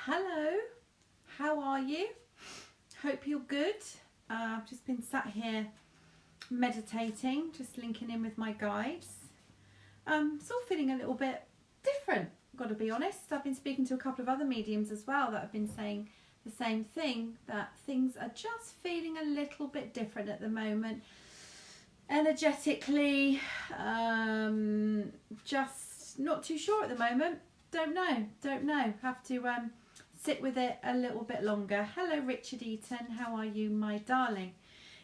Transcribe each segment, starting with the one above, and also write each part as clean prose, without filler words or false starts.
Hello, how are you? Hope you're good. I've just been sat here meditating, just linking in with my guides. Sort of feeling a little bit different, got to be honest. I've been speaking to a couple of other mediums as well that have been saying the same thing, that things are just feeling a little bit different at the moment. Energetically, just not too sure at the moment. Don't know. Have to sit with it a little bit longer. Hello, Richard Eaton. How are you, my darling?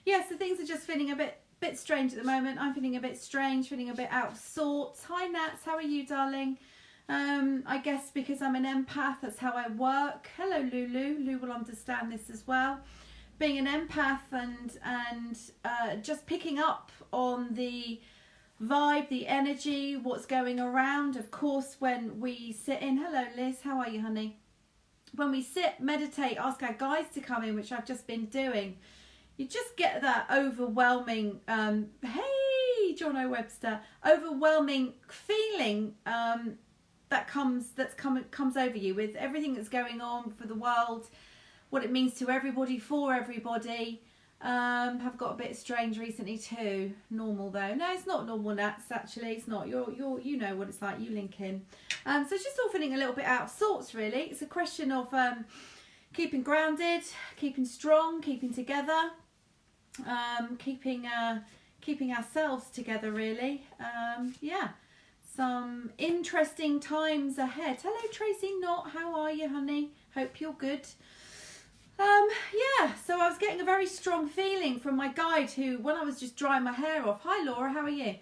Yes, so things are just feeling a bit strange at the moment. I'm feeling a bit strange, feeling a bit out of sorts. Hi, Nats. How are you, darling? I guess because I'm an empath, that's how I work. Hello, Lulu. Lou will understand this as well. Being an empath and just picking up on the vibe, the energy, what's going around. Of course, when we sit in, hello Liz, how are you, honey? When we sit, meditate, ask our guides to come in, which I've just been doing, you just get that overwhelming, hey John O. Webster, overwhelming feeling that comes over you with everything that's going on for the world, what it means to everybody, for everybody. Have got a bit strange recently too. Normal though. No, it's not normal, Nats, actually. It's not. You know what it's like. You link in. So it's just all feeling a little bit out of sorts, really. It's a question of keeping grounded, keeping strong, keeping together, keeping ourselves together, really. Yeah. Some interesting times ahead. Hello, Tracy Knott. How are you, honey? Hope you're good. Yeah, so I was getting a very strong feeling from my guide who, when I was just drying my hair off, hi Laura, how are you?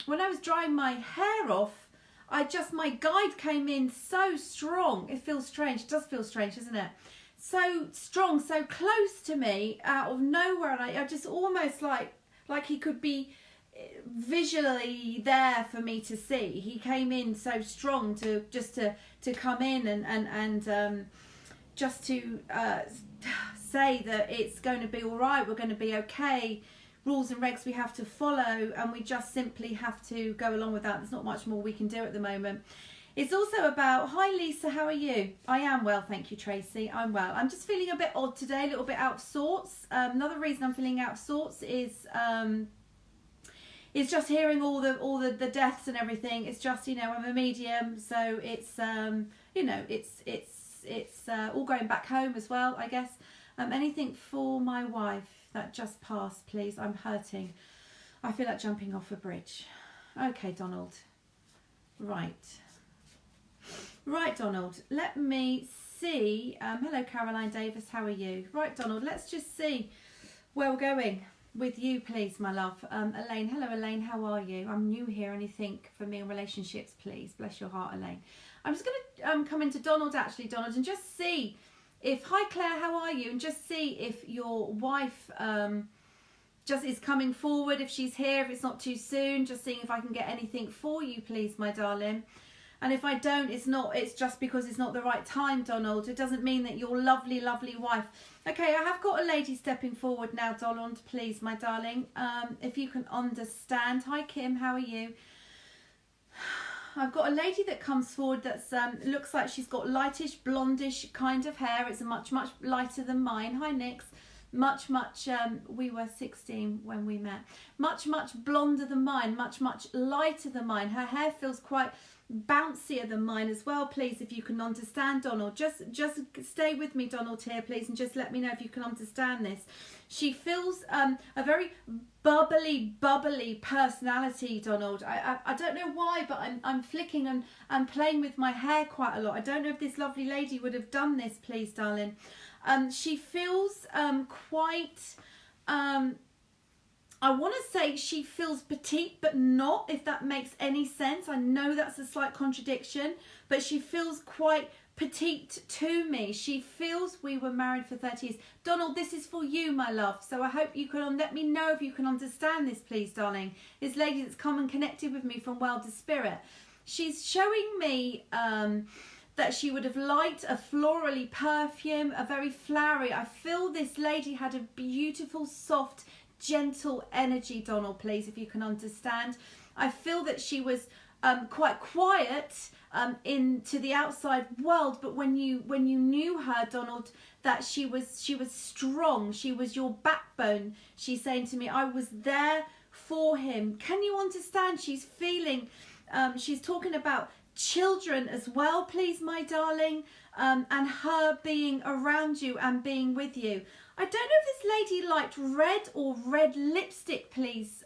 When I was drying my hair off, my guide came in so strong. It feels strange. It does feel strange, doesn't it? So strong, so close to me out of nowhere. And I just almost like he could be visually there for me to see. He came in so strong to come in and just to say that it's going to be all right, we're going to be okay, rules and regs we have to follow, and we just simply have to go along with that. There's not much more we can do at the moment. It's also about, hi Lisa, how are you? I am well, thank you, Tracy. I'm well. I'm just feeling a bit odd today, a little bit out of sorts. Another reason I'm feeling out of sorts is just hearing all the deaths and everything. It's just, I'm a medium, so it's it's all going back home as well, I guess. Anything for my wife that just passed, please. I'm hurting. I feel like jumping off a bridge. Okay, Donald. Right, Donald. Let me see. Hello, Caroline Davis. How are you? Right, Donald. Let's just see where we're going with you, please, my love. Elaine. Hello, Elaine. How are you? I'm new here. Anything for me in relationships, please? Bless your heart, Elaine. I'm just going to come into Donald, actually, Donald, and just see if, hi Claire, how are you? And just see if your wife just is coming forward, if she's here, if it's not too soon, just seeing if I can get anything for you, please, my darling. And if I don't, it's just because it's not the right time, Donald. It doesn't mean that your lovely, lovely wife. Okay, I have got a lady stepping forward now, Donald, please, my darling. If you can understand. Hi, Kim, how are you? I've got a lady that comes forward that's looks like she's got lightish, blondish kind of hair. It's a much lighter than mine. Hi, Nix. Much, we were 16 when we met. Much blonder than mine. Much lighter than mine. Her hair feels quite bouncier than mine as well, please, if you can understand, Donald. Just stay with me, Donald, here, please, and just let me know if you can understand this. She feels a very bubbly personality, Donald. I don't know why, but I'm flicking and I'm playing with my hair quite a lot. I don't know if this lovely lady would have done this, please, darling. She feels quite I want to say she feels petite, but not, if that makes any sense. I know that's a slight contradiction, but she feels quite petite to me. She feels we were married for 30 years. Donald, this is for you, my love. So I hope you can let me know if you can understand this, please, darling. This lady that's come and connected with me from World of Spirit. She's showing me that she would have liked a florally perfume, a very flowery. I feel this lady had a beautiful, soft, gentle energy, Donald, please, if you can understand. I feel that she was quite quiet into the outside world, but when you knew her, Donald, that she was strong. She was your backbone. She's saying to me, I was there for him. Can you understand? She's feeling, she's talking about children as well, please, my darling, and her being around you and being with you. I don't know if this lady liked red or red lipstick, please,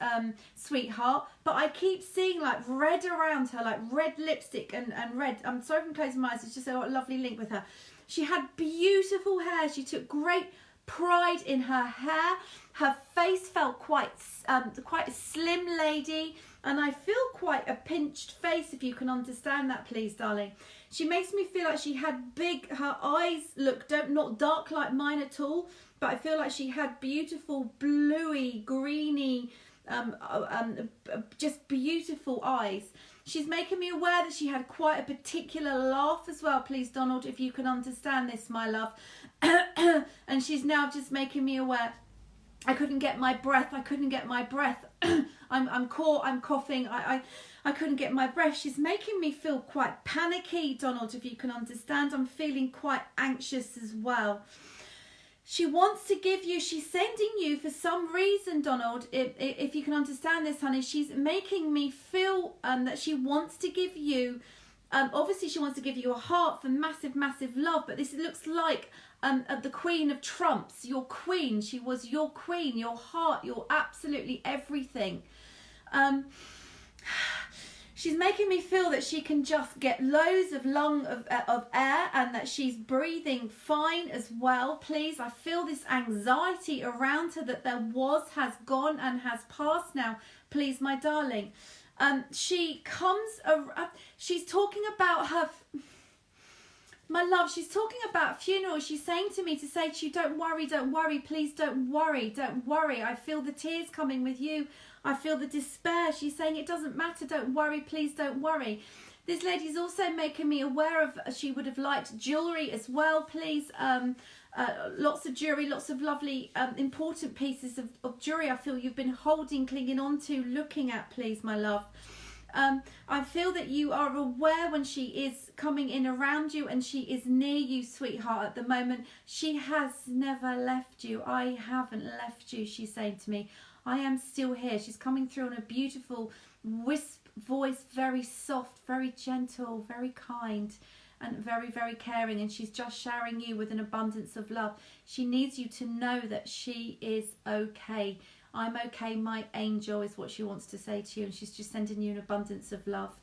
sweetheart, but I keep seeing like red around her, like red lipstick and red. I'm sorry if I'm closing my eyes, it's just a lovely link with her. She had beautiful hair. She took great pride in her hair. Her face felt quite a slim lady, and I feel quite a pinched face, if you can understand that, please, darling. She makes me feel like she had big, her eyes look not dark like mine at all, but I feel like she had beautiful bluey, greeny, just beautiful eyes. She's making me aware that she had quite a particular laugh as well, please, Donald, if you can understand this, my love. And she's now just making me aware. I couldn't get my breath. I'm coughing. I couldn't get my breath. She's making me feel quite panicky, Donald, if you can understand. I'm feeling quite anxious as well. She wants to give you, she's sending you for some reason, Donald, if you can understand this, honey. She's making me feel that she wants to give you, obviously she wants to give you a heart for massive, massive love, but this looks like the Queen of Trumps, your queen. She was your queen, your heart, your absolutely everything. She's making me feel that she can just get loads of of air, and that she's breathing fine as well, please. I feel this anxiety around her that there was, has gone and has passed now, please, my darling. She comes, she's talking about her, my love, she's talking about funeral. She's saying to me to say to you, don't worry, please don't worry. I feel the tears coming with you. I feel the despair. She's saying it doesn't matter, don't worry, please don't worry. This lady's also making me aware of, she would have liked jewellery as well, please. Lots of jewellery, lots of lovely, important pieces of jewellery I feel you've been holding, clinging on to, looking at, please, my love. I feel that you are aware when she is coming in around you and she is near you, sweetheart, at the moment. She has never left you. I haven't left you, she's saying to me. I am still here. She's coming through on a beautiful wisp voice, very soft, very gentle, very kind, and very, very caring. And she's just showering you with an abundance of love. She needs you to know that she is okay. I'm okay, my angel, is what she wants to say to you. And she's just sending you an abundance of love.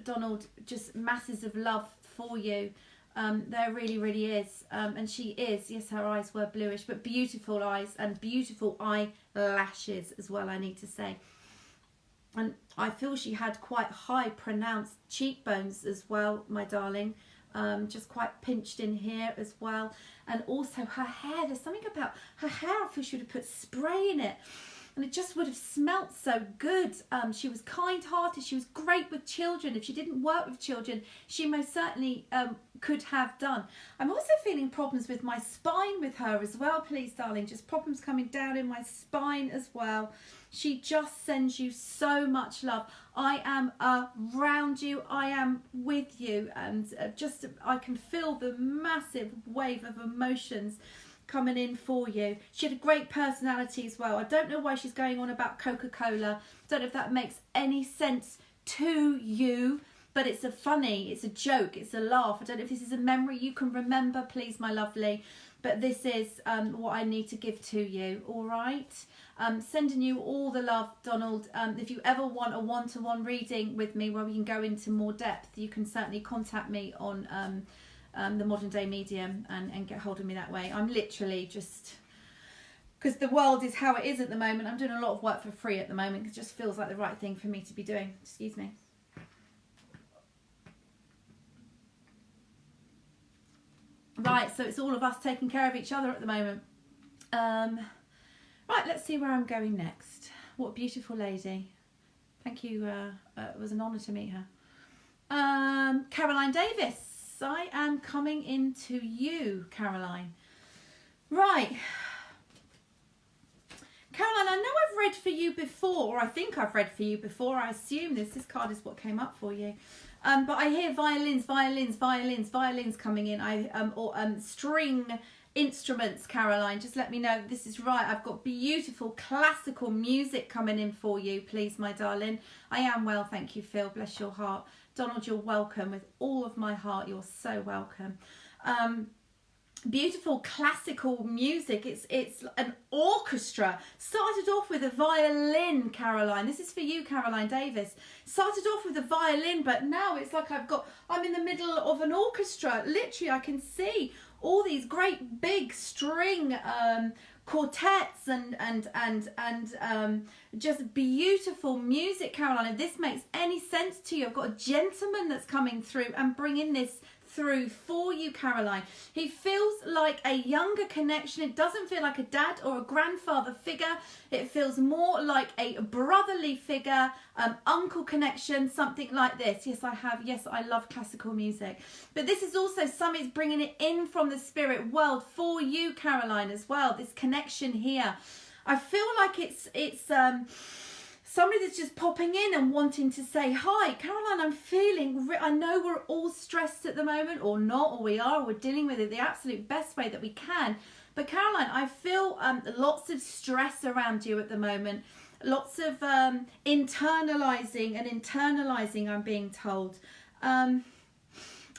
Donald, just masses of love for you. There really, really is. And she is, yes, her eyes were bluish, but beautiful eyes and beautiful eyelashes as well, I need to say. And I feel she had quite high pronounced cheekbones as well, my darling. Just quite pinched in here as well. And also her hair, there's something about her hair, I feel she would have put spray in it. And it just would have smelt so good. She was kind-hearted. She was great with children. If she didn't work with children, she most certainly could have done. I'm also feeling problems with my spine with her as well, please, darling. Just problems coming down in my spine as well. She just sends you so much love. I am around you. I am with you. And I can feel the massive wave of emotions coming in for you. She had a great personality as well. I don't know why she's going on about Coca-Cola. Don't know if that makes any sense to you, but it's a joke, it's a laugh. I don't know if this is a memory you can remember, please, my lovely, but this is what I need to give to you, all right? Sending you all the love, Donald. If you ever want a one-to-one reading with me where we can go into more depth, you can certainly contact me on the Modern Day Medium and get hold of me that way. I'm literally just, because the world is how it is at the moment, I'm doing a lot of work for free at the moment. It just feels like the right thing for me to be doing. Excuse me. Right, so it's all of us taking care of each other at the moment. Right, let's see where I'm going next. What a beautiful lady. Thank you. It was an honour to meet her. Caroline Davis. I am coming into you, Caroline. Right. Caroline, I know I've read for you before, or I think I've read for you before. I assume this card is what came up for you. But I hear violins coming in. String instruments, Caroline. Just let me know if this is right. I've got beautiful classical music coming in for you, please, my darling. I am well, thank you, Phil. Bless your heart. Donald, you're welcome with all of my heart. You're so welcome. Beautiful classical music. It's an orchestra. Started off with a violin, Caroline. This is for you, Caroline Davis. Started off with a violin, but now it's like I'm in the middle of an orchestra. Literally, I can see all these great big string quartets and just beautiful music, Caroline. If this makes any sense to you, I've got a gentleman that's coming through and bringing this through for you, Caroline. He feels like a younger connection. It doesn't feel like a dad or a grandfather figure. It feels more like a brotherly figure, uncle connection, something like this. Yes, I have. Yes, I love classical music. But this is also somebody's bringing it in from the spirit world for you, Caroline, as well. This connection here. I feel like it's somebody that's just popping in and wanting to say, hi, Caroline, I'm feeling, I know we're all stressed at the moment, or not, or we're dealing with it the absolute best way that we can. But Caroline, I feel lots of stress around you at the moment. Lots of internalizing, I'm being told.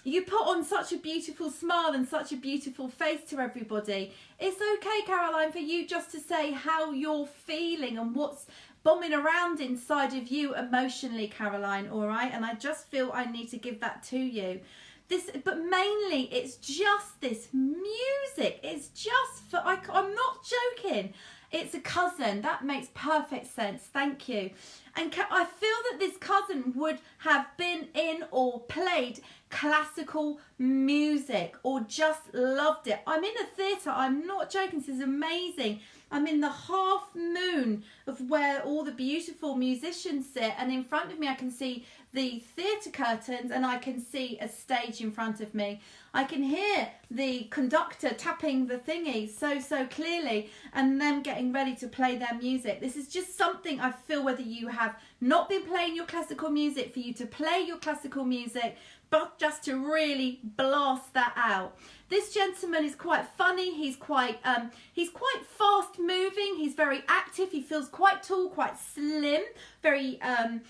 You put on such a beautiful smile and such a beautiful face to everybody. It's okay, Caroline, for you just to say how you're feeling and what's bombing around inside of you emotionally, Caroline, all right? And I just feel I need to give that to you. But mainly it's just this music. It's just for, I'm not joking. It's a cousin. That makes perfect sense. Thank you. And I feel that this cousin would have been in or played classical music or just loved it. I'm in a theatre. I'm not joking. This is amazing. I'm in the half moon of where all the beautiful musicians sit, and in front of me I can see the theatre curtains and I can see a stage in front of me. I can hear the conductor tapping the thingy so clearly, and them getting ready to play their music. This is just something I feel, whether you have not been playing your classical music, for you to play your classical music, but just to really blast that out. This gentleman is quite funny. He's quite fast moving. He's very active. He feels quite tall, quite slim. Very I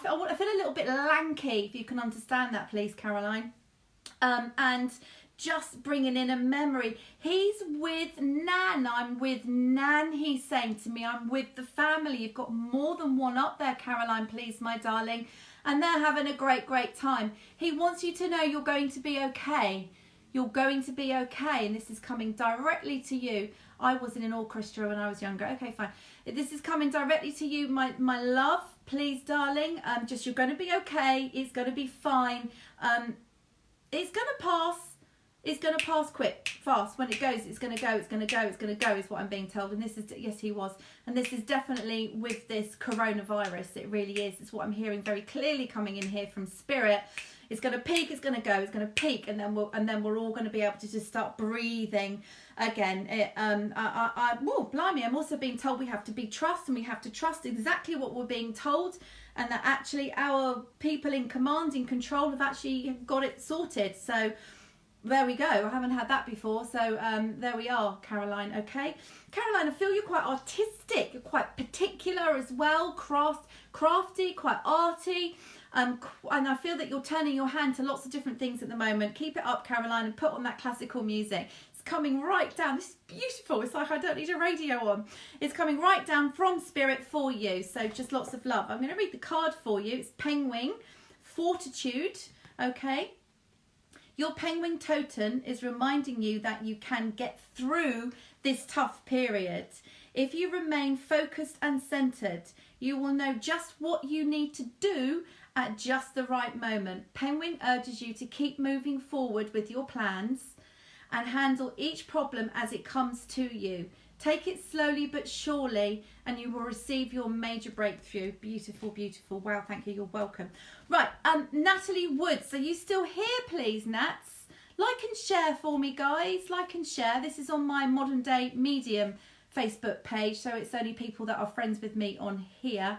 feel a little bit lanky, if you can understand that, please, Caroline. And just bringing in a memory. He's with Nan. I'm with Nan, he's saying to me. I'm with the family. You've got more than one up there, Caroline, please, my darling. And they're having a great time. He wants you to know you're going to be okay. You're going to be okay. And this is coming directly to you. I was in an orchestra when I was younger. Okay, fine. This is coming directly to you, my love. Please, darling. Just, you're going to be okay. It's going to be fine. It's going to pass. It's going to pass quick, fast. When it goes, it's going to go, it's going to go, it's going to go, is what I'm being told. And this is, yes, he was. And this is definitely with this coronavirus. It really is. It's what I'm hearing very clearly coming in here from Spirit. It's going to peak, it's going to go, it's going to peak, and then we're all going to be able to just start breathing again. Blimey, I'm also being told we have to be trust, and we have to trust exactly what we're being told, and that actually our people in command, in control, have actually got it sorted. So there we go. I haven't had that before. So there we are, Caroline. Okay, Caroline, I feel you're quite artistic. You're quite particular as well. Crafty, quite arty. And I feel that you're turning your hand to lots of different things at the moment. Keep it up, Caroline, and put on that classical music. It's coming right down. This is beautiful. It's like I don't need a radio on. It's coming right down from Spirit for you. So just lots of love. I'm going to read the card for you. It's Penguin Fortitude. Okay. Your penguin totem is reminding you that you can get through this tough period. If you remain focused and centered, you will know just what you need to do at just the right moment. Penguin urges you to keep moving forward with your plans and handle each problem as it comes to you. Take it slowly but surely, and you will receive your major breakthrough. Beautiful, beautiful. Wow, thank you. You're welcome. Right, Natalie Woods. Are you still here, please, Nats? Like and share for me, guys. Like and share. This is on my Modern Day Medium Facebook page, so it's only people that are friends with me on here.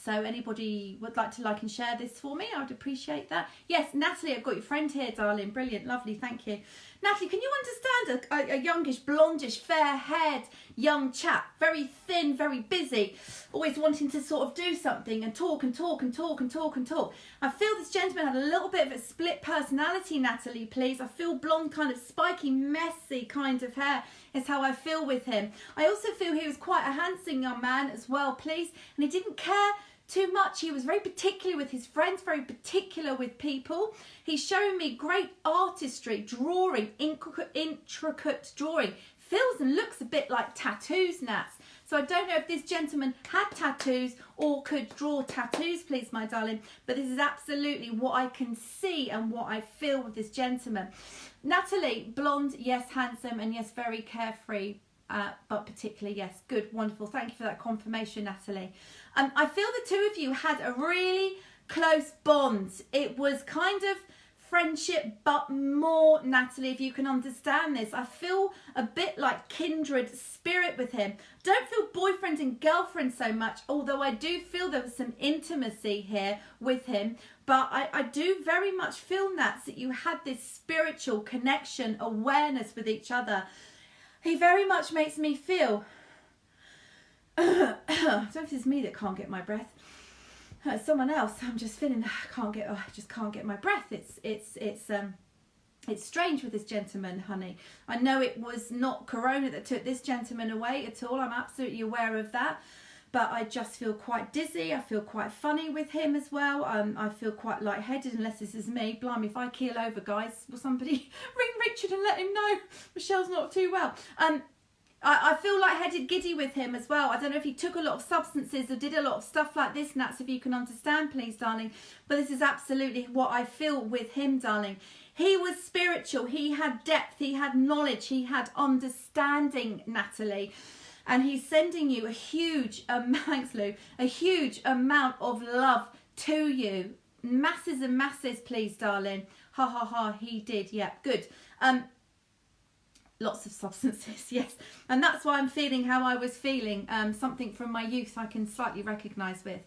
So anybody would like to like and share this for me, I would appreciate that. Yes, Natalie, I've got your friend here, darling. Brilliant, lovely, thank you. Natalie, can you understand a youngish, blondish, fair-haired young chap, very thin, very busy, always wanting to sort of do something and talk and talk and talk and talk and talk? I feel this gentleman had a little bit of a split personality, Natalie, please. I feel blonde, kind of spiky, messy kind of hair is how I feel with him. I also feel he was quite a handsome young man as well, please, and he didn't care too much. He was very particular with his friends, very particular with people. He's showing me great artistry, drawing, intricate drawing. Feels and looks a bit like tattoos, Nats. So I don't know if this gentleman had tattoos or could draw tattoos, please, my darling. But this is absolutely what I can see and what I feel with this gentleman. Natalie, blonde, yes, handsome, and yes, very carefree. But particularly, yes, good, wonderful. Thank you for that confirmation, Natalie. I feel the two of you had a really close bond. It was kind of friendship, but more, Natalie, if you can understand this. I feel a bit like kindred spirit with him. Don't feel boyfriend and girlfriend so much, although I do feel there was some intimacy here with him. But I do very much feel, Nats, that you had this spiritual connection, awareness with each other. He very much makes me feel, I don't know if it's me that can't get my breath. Someone else. I'm just feeling I just can't get my breath. It's strange with this gentleman, honey. I know it was not Corona that took this gentleman away at all. I'm absolutely aware of that. But I just feel quite dizzy. I feel quite funny with him as well. I feel quite lightheaded, unless this is me. Blimey, if I keel over, guys, will somebody ring Richard and let him know Michelle's not too well? I feel lightheaded, giddy with him as well. I don't know if he took a lot of substances or did a lot of stuff like this, Nats, if you can understand, please, darling. But this is absolutely what I feel with him, darling. He was spiritual. He had depth. He had knowledge. He had understanding, Natalie. And he's sending you a huge, thanks Lou, a huge amount of love to you. Masses and masses, please, darling. Ha, ha, ha, he did. Yeah, good. Lots of substances, yes. And that's why I'm feeling how I was feeling. Something from my youth I can slightly recognise with.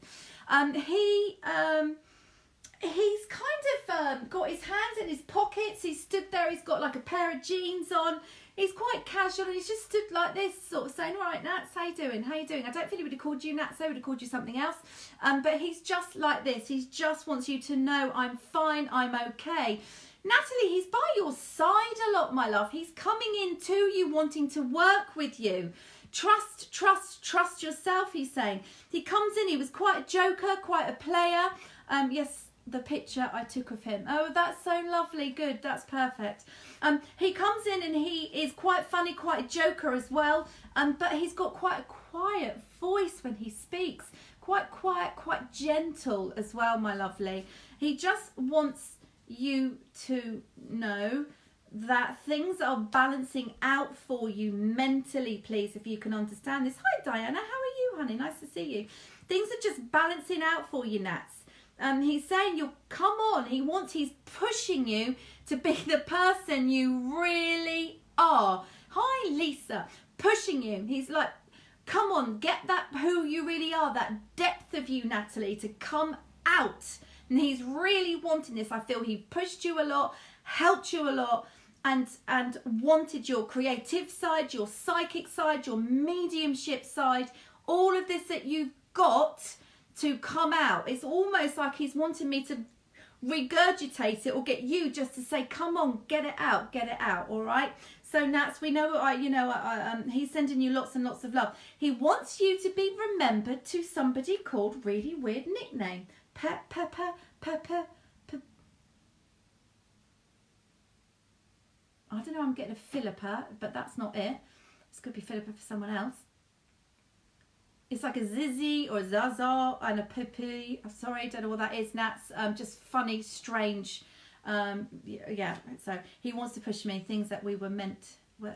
He's kind of got his hands in his pockets. He stood there. He's got like a pair of jeans on. He's quite casual and he's just stood like this, sort of saying, all right, Nats, how you doing? How you doing? I don't feel he would have called you Nats. They would have called you something else. But he's just like this. He just wants you to know I'm fine. I'm okay. Natalie, he's by your side a lot, my love. He's coming in to you, wanting to work with you. Trust, trust, trust yourself, he's saying. He comes in, he was quite a joker, quite a player. Yes, the picture I took of him. Oh, that's so lovely. Good, that's perfect. He comes in and he is quite funny, quite a joker as well. But he's got quite a quiet voice when he speaks. Quite quiet, quite gentle as well, my lovely. He just wants you to know that things are balancing out for you mentally, please, if you can understand this. Hi, Diana. How are you, honey? Nice to see you. Things are just balancing out for you, Nats. He's saying you'll come on. He's pushing you to be the person you really are. Hi, Lisa. Pushing you. He's like, come on, get that who you really are, that depth of you, Natalie, to come out. And he's really wanting this. I feel he pushed you a lot, helped you a lot, and wanted your creative side, your psychic side, your mediumship side, all of this that you've got to come out. It's almost like he's wanting me to regurgitate it or get you just to say, come on, get it out, all right? So Nats, we know, he's sending you lots and lots of love. He wants you to be remembered to somebody called really weird nickname. Pepper. I don't know, I'm getting a Philippa, but that's not it. This could be Philippa for someone else. It's like a Zizzy or a Zaza and a Pippi. I'm sorry, I don't know what that is, Nats. Just funny, strange. Yeah, so he wants to push me. Things that were meant for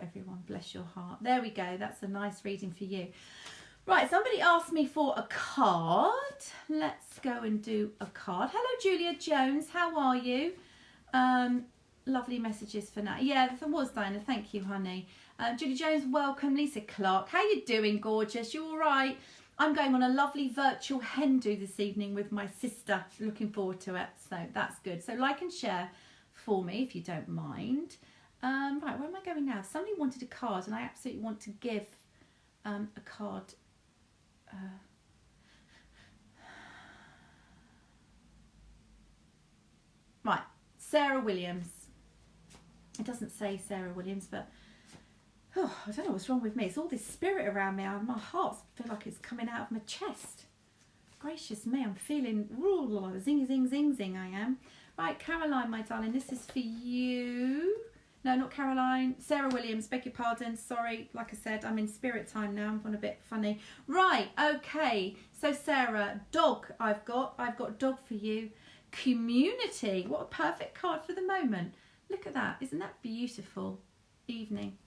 everyone. Bless your heart. There we go. That's a nice reading for you. Right, somebody asked me for a card. Let's go and do a card. Hello, Julia Jones. How are you? lovely messages for now. Yeah, there was, Diana. Thank you, honey. Julie Jones, welcome. Lisa Clark, how you doing, gorgeous? You all right? I'm going on a lovely virtual hen do this evening with my sister. Looking forward to it. So that's good. So like and share for me if you don't mind. Right, where am I going now? Somebody wanted a card and I absolutely want to give a card. Right, Sarah Williams. It doesn't say Sarah Williams, but oh, I don't know what's wrong with me. It's all this spirit around me. My heart feels like it's coming out of my chest. Gracious me, I'm feeling zing, zing, zing, zing, I am. Right, Caroline, my darling, this is for you. No, not Caroline. Sarah Williams, beg your pardon. Sorry, like I said, I'm in spirit time now. I'm going a bit funny. Right, okay. So Sarah, dog I've got dog for you. Community. What a perfect card for the moment. Look at that. Isn't that beautiful? Evening.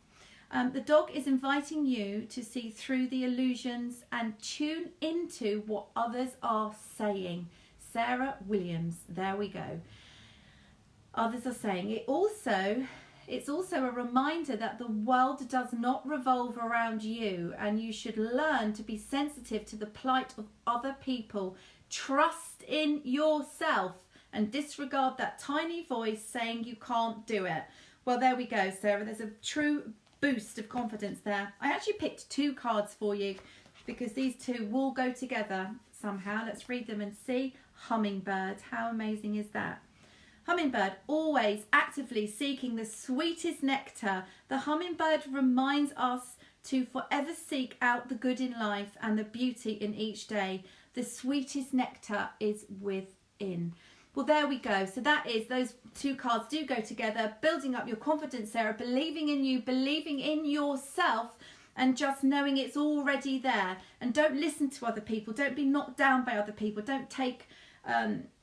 The dog is inviting you to see through the illusions and tune into what others are saying. Sarah Williams. There we go. Others are saying. It's also a reminder that the world does not revolve around you, and you should learn to be sensitive to the plight of other people. Trust in yourself and disregard that tiny voice saying you can't do it. Well, there we go, Sarah. There's a true boost of confidence there. I actually picked 2 cards for you because these 2 will go together somehow. Let's read them and see. Hummingbird. How amazing is that? Hummingbird, always actively seeking the sweetest nectar. The hummingbird reminds us to forever seek out the good in life and the beauty in each day. The sweetest nectar is within. Well, there we go. So that is, those 2 cards do go together. Building up your confidence, Sarah. Believing in you, believing in yourself, and just knowing it's already there. And don't listen to other people. Don't be knocked down by other people. Don't take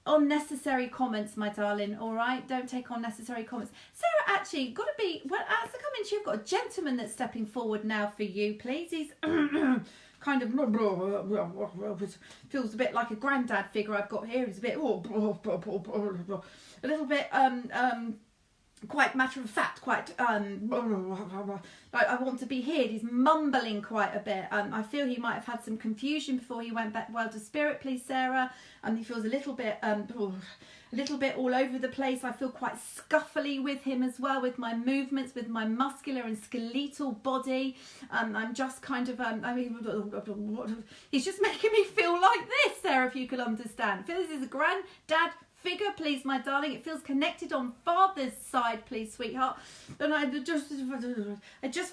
unnecessary comments, my darling. All right, don't take unnecessary comments. Sarah, actually, got to be, well, as I come in, you've got a gentleman that's stepping forward now for you, please. He's kind of feels a bit like a granddad figure I've got here. He's a bit a little bit quite matter of fact, quite like I want to be heard. He's mumbling quite a bit. I feel he might have had some confusion before he went back well to spirit, please, Sarah. And he feels a little bit all over the place. I feel quite scuffly with him as well, with my movements, with my muscular and skeletal body. I'm just kind of he's just making me feel like this, Sarah, if you could understand. I feel this is a granddad figure, please, my darling. It feels connected on father's side, please, sweetheart. And I just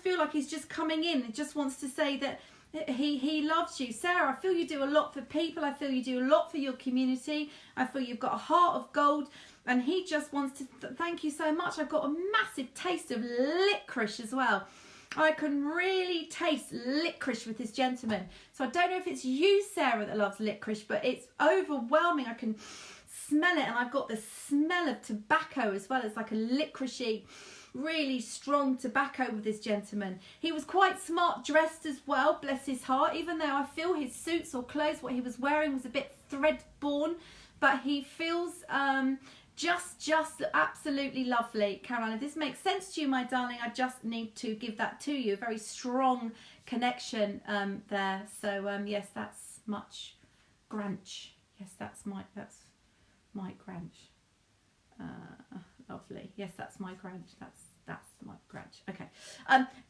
feel like he's just coming in. He just wants to say that he loves you. Sarah, I feel you do a lot for people. I feel you do a lot for your community. I feel you've got a heart of gold, and he just wants to thank you so much. I've got a massive taste of licorice as well. I can really taste licorice with this gentleman. So I don't know if it's you, Sarah, that loves licorice, but it's overwhelming. I can smell it, and I've got the smell of tobacco as well. It's like a licoricey, really strong tobacco with this gentleman. He was quite smart dressed as well, bless his heart, even though I feel his suits or clothes, what he was wearing was a bit thread-borne, but he feels just absolutely lovely. Caroline, if this makes sense to you, my darling, I just need to give that to you. A very strong connection there. So yes, that's much Granch. Yes, that's Mike Granch. Lovely. Yes, that's my Granch. That's my Granch. Okay.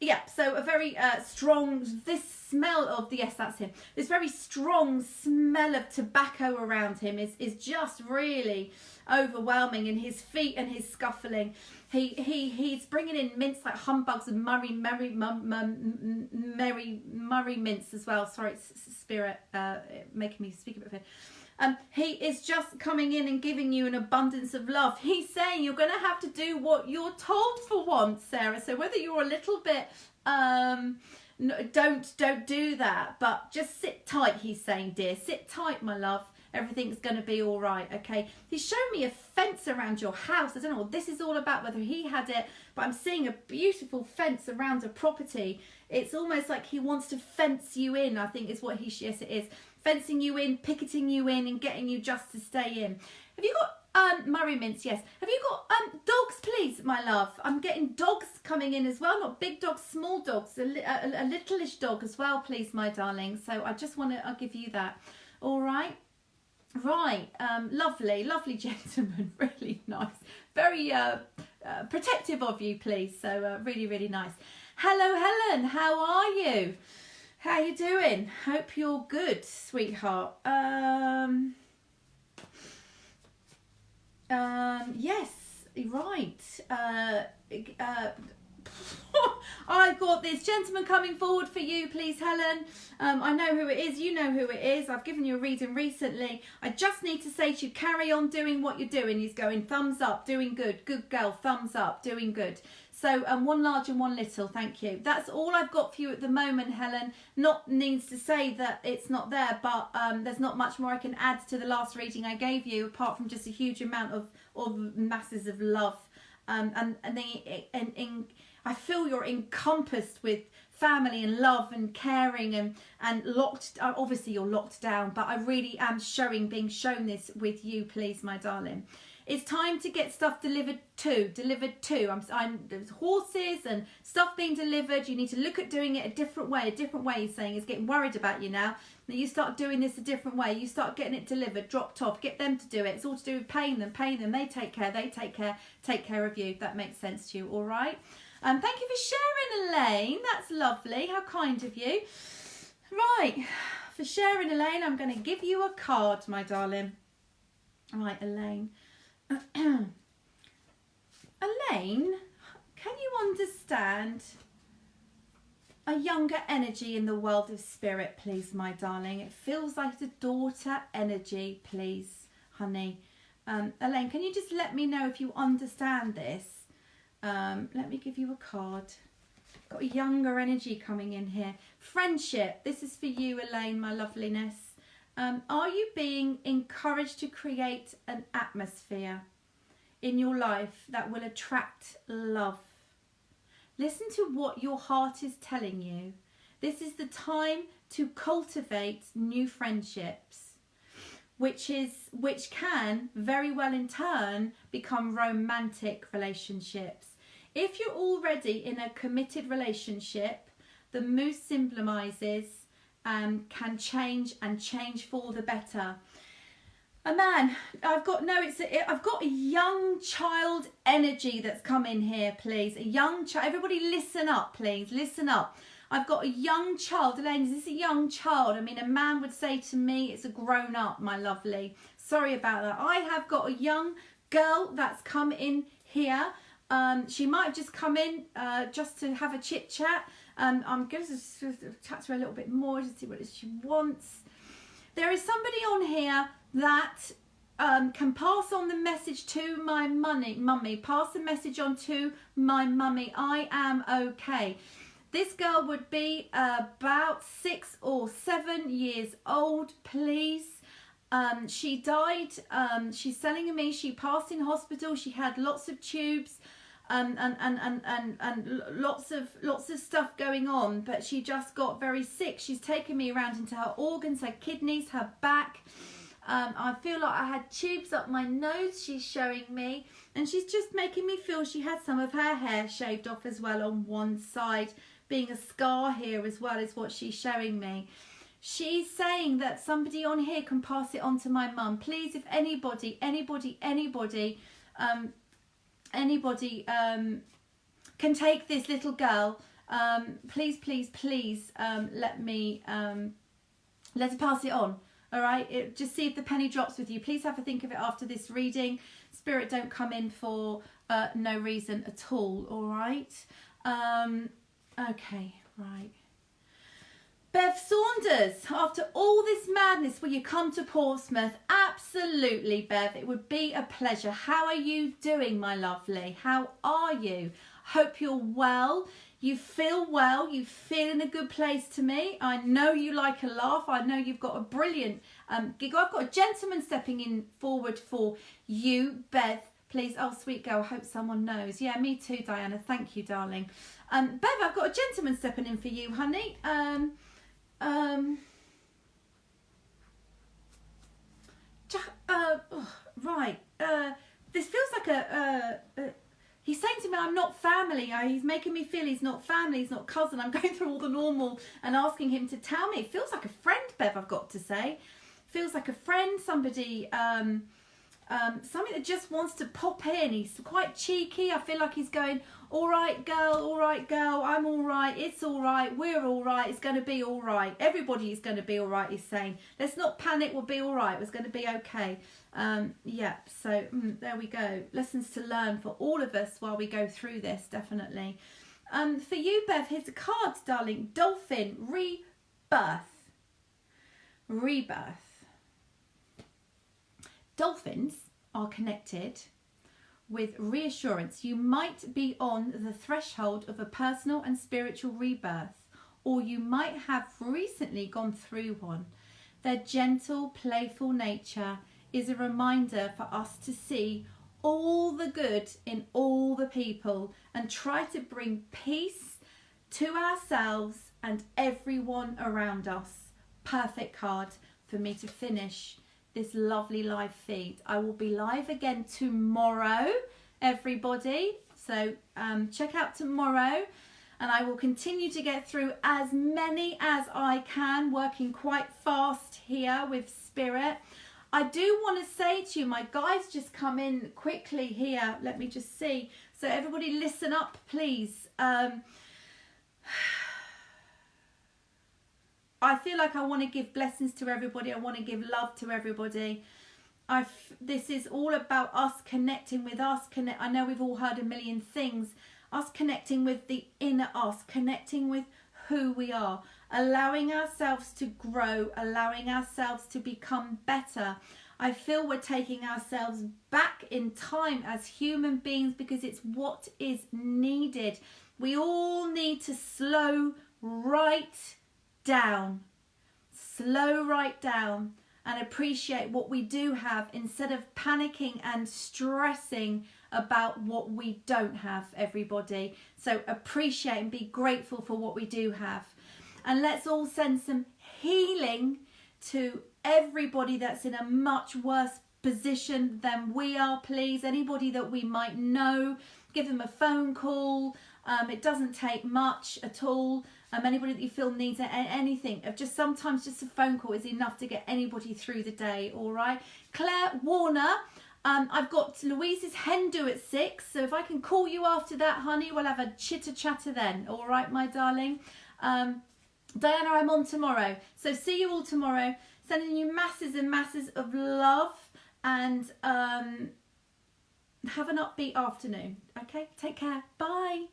Yeah, so a very strong, this smell of the, yes, that's him. This very strong smell of tobacco around him is just really overwhelming, and his feet and his scuffling. He's bringing in mints like humbugs and Murray mints as well. Sorry, it's spirit making me speak a bit of it. He is just coming in and giving you an abundance of love. He's saying you're going to have to do what you're told for once, Sarah. So whether you're a little bit, don't do that, but just sit tight, he's saying, dear. Sit tight, my love. Everything's going to be all right, okay? He's shown me a fence around your house. I don't know what this is all about, whether he had it, but I'm seeing a beautiful fence around a property. It's almost like he wants to fence you in, I think is what yes, it is. Fencing you in, picketing you in, and getting you just to stay in. Have you got Murray mints? Yes. Have you got dogs, please, my love. I'm getting dogs coming in as well. Not big dogs, small dogs. A littleish dog as well, please, my darling. So I just want to, I'll give you that. All right. Right. Lovely, lovely gentleman. Really nice. Very protective of you, please. So really, really nice. Hello, Helen. How are you? How you doing? Hope you're good, sweetheart. Yes, right. I got this gentleman coming forward for you, please, Helen. I know who it is. You know who it is. I've given you a reading recently. I just need to say to you, carry on doing what you're doing. He's going thumbs up, doing good. Good girl, thumbs up, doing good. So one large and one little, thank you. That's all I've got for you at the moment, Helen. Not needs to say that it's not there, but there's not much more I can add to the last reading I gave you, apart from just a huge amount of masses of love. And I feel you're encompassed with family and love and caring and locked. Obviously, you're locked down, but I really am being shown this with you, please, my darling. It's time to get stuff delivered to. There's horses and stuff being delivered. You need to look at doing it a different way. He's saying, is getting worried about you now. That you start doing this a different way. You start getting it delivered, dropped off. Get them to do it. It's all to do with paying them. They take care of you. That makes sense to you, all right? Thank you for sharing, Elaine. That's lovely. How kind of you. Right. For sharing, Elaine, I'm going to give you a card, my darling. All right, Elaine. Elaine, can you understand a younger energy in the world of spirit, please, my darling? It feels like the daughter energy, please, honey. Elaine, can you just let me know if you understand this? Let me give you a card. Got a younger energy coming in here. Friendship. This is for you, Elaine, my loveliness. Are you being encouraged to create an atmosphere in your life that will attract love? Listen to what your heart is telling you. This is the time to cultivate new friendships, which can very well in turn become romantic relationships. If you're already in a committed relationship, the moose symbolizes can change and change for the better. A man, I've got a young child energy that's come in here, please. A young child. Everybody listen up, please. Listen up. I've got a young child. Elaine, is this a young child? I mean, a man would say to me, it's a grown up, my lovely. Sorry about that. I have got a young girl that's come in here. She might have just come in just to have a chit chat. I'm going to chat to her a little bit more to see what she wants. There is somebody on here that can pass on the message to my mummy. Pass the message on to my mummy. I am okay. This girl would be about 6 or 7 years old, please. She died. She's telling me she passed in hospital. She had lots of tubes. And lots of stuff going on, but she just got very sick. She's taken me around into her organs, her kidneys, her back. I feel like I had tubes up my nose, she's showing me, and she's just making me feel she had some of her hair shaved off as well on one side, being a scar here as well is what she's showing me. She's saying that somebody on here can pass it on to my mum. Please, if anybody can take this little girl, please let's pass it on. All right, just see if the penny drops with you. Please have a think of it after this reading. Spirit don't come in for no reason at all. All right. Okay, right. Bev Saunders, after all this madness, will you come to Portsmouth? Absolutely, Bev. It would be a pleasure. How are you doing, my lovely? How are you? Hope you're well. You feel well. You feel in a good place to me. I know you like a laugh. I know you've got a brilliant giggle. I've got a gentleman stepping in forward for you, Bev. Please, oh, sweet girl, I hope someone knows. Yeah, me too, Diana. Thank you, darling. Bev, I've got a gentleman stepping in for you, honey. Right. This feels like he me I'm not family. He's making me feel he's not family, he's not cousin. I'm going through all the normal and asking him to tell me. It feels like a friend, Bev, I've got to say. Feels like a friend, somebody, something that just wants to pop in. He's quite cheeky. I feel like he's going, all right, girl, I'm all right, it's all right, we're all right, it's going to be all right. Everybody is going to be all right, he's saying. Let's not panic, we'll be all right, it's going to be okay. Yeah, so there we go. Lessons to learn for all of us while we go through this, definitely. For you, Bev, here's the cards, darling. Dolphin, rebirth. Rebirth. Dolphins are connected with reassurance. You might be on the threshold of a personal and spiritual rebirth, or you might have recently gone through one. Their gentle, playful nature is a reminder for us to see all the good in all the people and try to bring peace to ourselves and everyone around us. Perfect card for me to finish this lovely live feed. I will be live again tomorrow, everybody. So check out tomorrow, and I will continue to get through as many as I can, working quite fast here with Spirit. I do want to say to you, my guys just come in quickly here. Let me just see. So everybody listen up, please. I feel like I want to give blessings to everybody. I want to give love to everybody. This is all about us connecting with us. I know we've all heard a million things. Us connecting with the inner us, connecting with who we are, allowing ourselves to grow, allowing ourselves to become better. I feel we're taking ourselves back in time as human beings because it's what is needed. We all need to slow right down, and appreciate what we do have instead of panicking and stressing about what we don't have, everybody. So appreciate and be grateful for what we do have, and let's all send some healing to everybody that's in a much worse position than we are, please. Anybody that we might know, give them a phone call. It doesn't take much at all. Anybody that you feel needs anything, sometimes just a phone call is enough to get anybody through the day. All right, Claire Warner, I've got Louise's hen do at 6, so if I can call you after that, honey, we'll have a chitter chatter then. All right, my darling. Diana, I'm on tomorrow, so see you all tomorrow. Sending you masses and masses of love, and have an upbeat afternoon. Okay, take care. Bye.